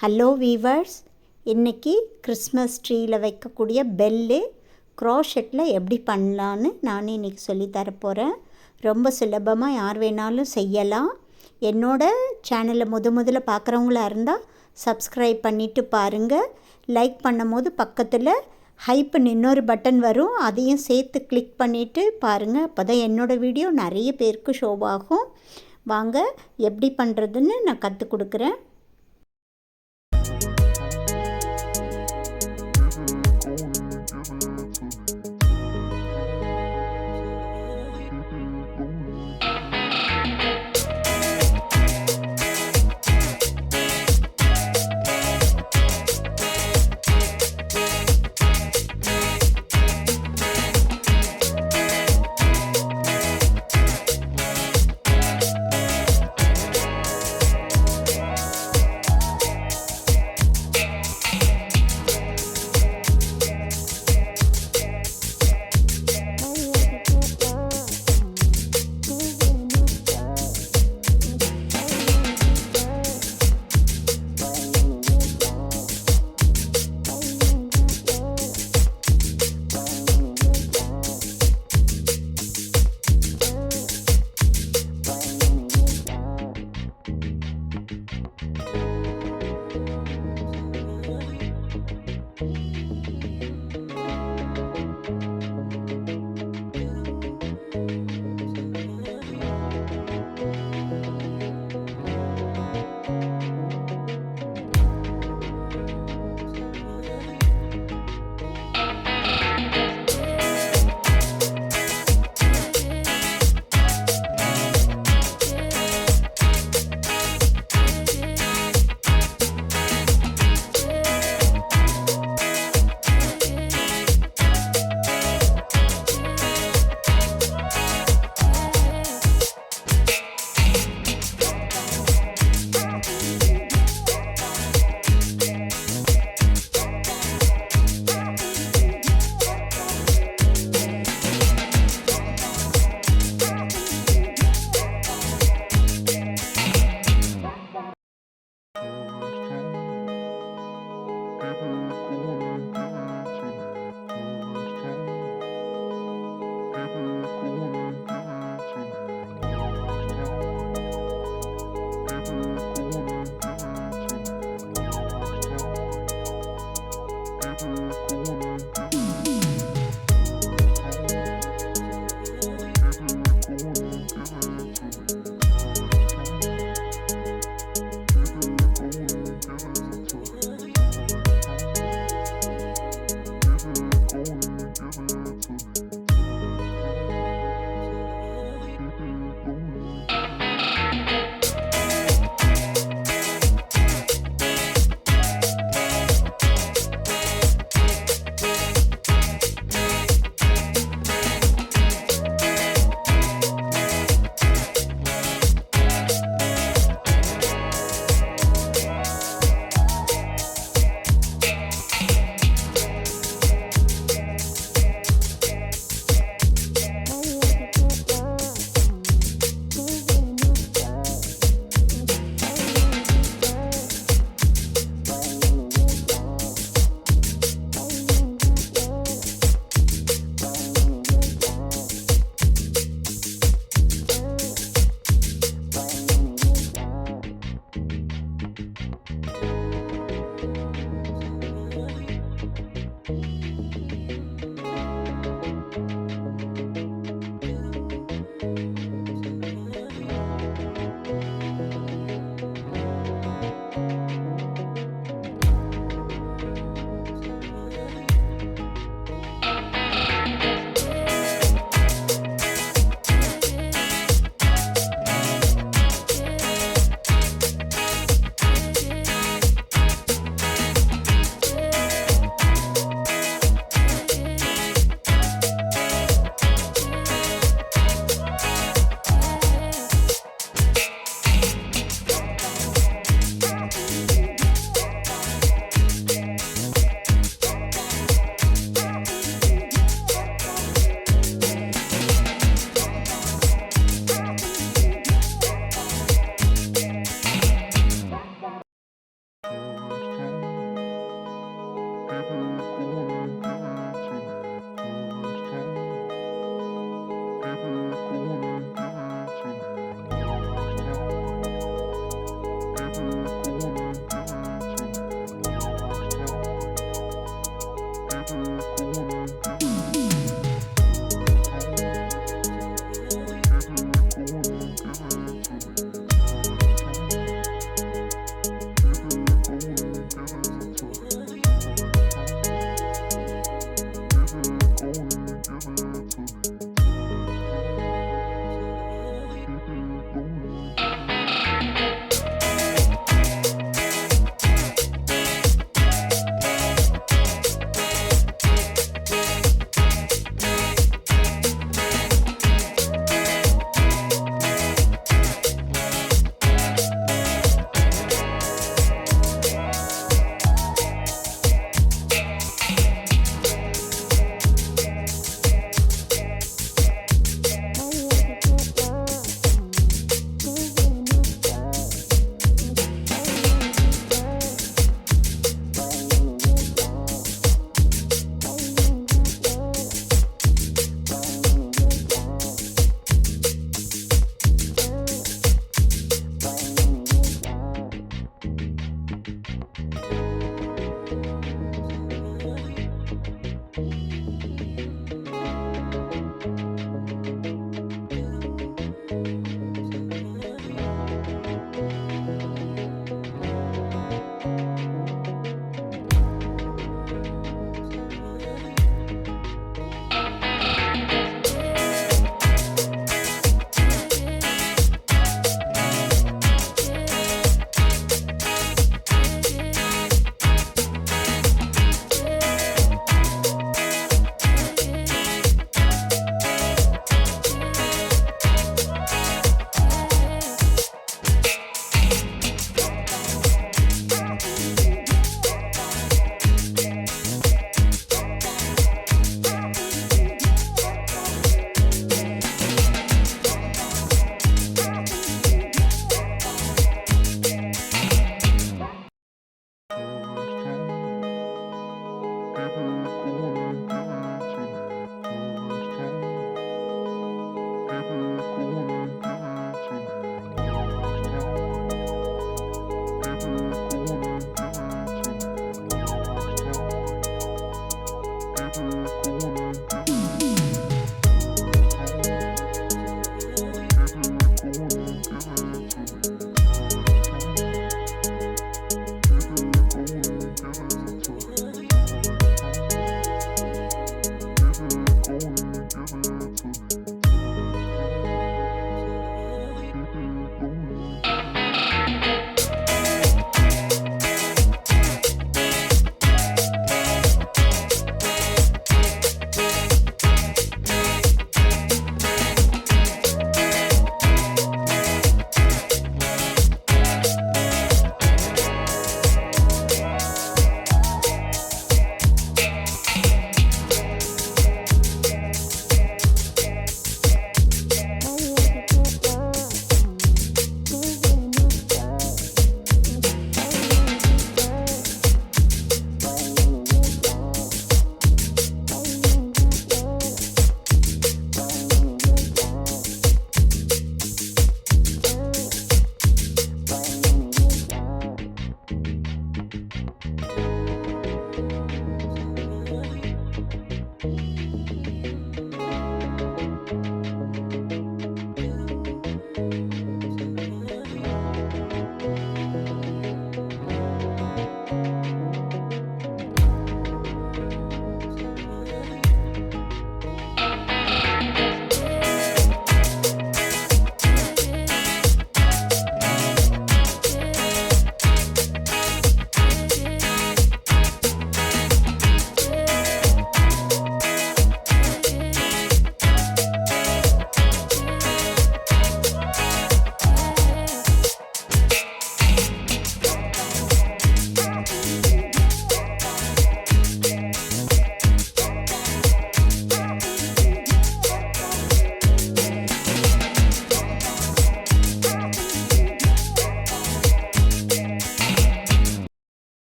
Hello viewers, இன்றைக்கி Christmas ட்ரீயில் வைக்கக்கூடிய bell க்ரோஷெட்டில் எப்படி பண்ணலான்னு நான் இன்றைக்கி சொல்லித்தரப்போகிறேன். ரொம்ப சுலபமாக யார் வேணாலும் செய்யலாம். என்னோடய சேனலை முதல்ல பார்க்குறவங்களா இருந்தால் சப்ஸ்கிரைப் பண்ணிவிட்டு பாருங்கள். லைக் பண்ணும் போது பக்கத்தில் ஹைப்புன்னு இன்னொரு பட்டன் வரும், அதையும் சேர்த்து கிளிக் பண்ணிவிட்டு பாருங்கள். அப்போ தான் என்னோடய வீடியோ நிறைய பேருக்கு ஷோவாகும். வாங்க எப்படி பண்ணுறதுன்னு நான் கற்றுக் கொடுக்குறேன்.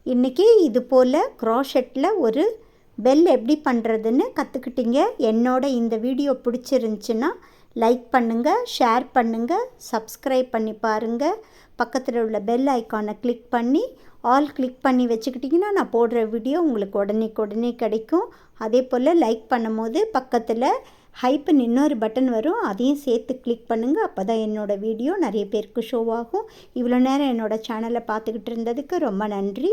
இன்றைக்கி இது போல் க்ராஷெட்டில் ஒரு பெல் எப்படி பண்ணுறதுன்னு கற்றுக்கிட்டீங்க. என்னோட இந்த வீடியோ பிடிச்சிருந்துச்சின்னா லைக் பண்ணுங்கள், ஷேர் பண்ணுங்கள், சப்ஸ்கிரைப் பண்ணி பாருங்கள். பக்கத்தில் உள்ள பெல் ஐக்கானை கிளிக் பண்ணி ஆல் கிளிக் பண்ணி வச்சுக்கிட்டிங்கன்னா நான் போடுற வீடியோ உங்களுக்கு உடனே கிடைக்கும். அதே போல் லைக் பண்ணும் போது பக்கத்தில் ஹைப்புன்னு இன்னொரு பட்டன் வரும், அதையும் சேர்த்து கிளிக் பண்ணுங்கள். அப்போ தான் என்னோடய வீடியோ நிறைய பேருக்கு ஷோ ஆகும். இவ்வளோ நேரம் என்னோடய சேனலை பார்த்துக்கிட்டு இருந்ததுக்கு ரொம்ப நன்றி.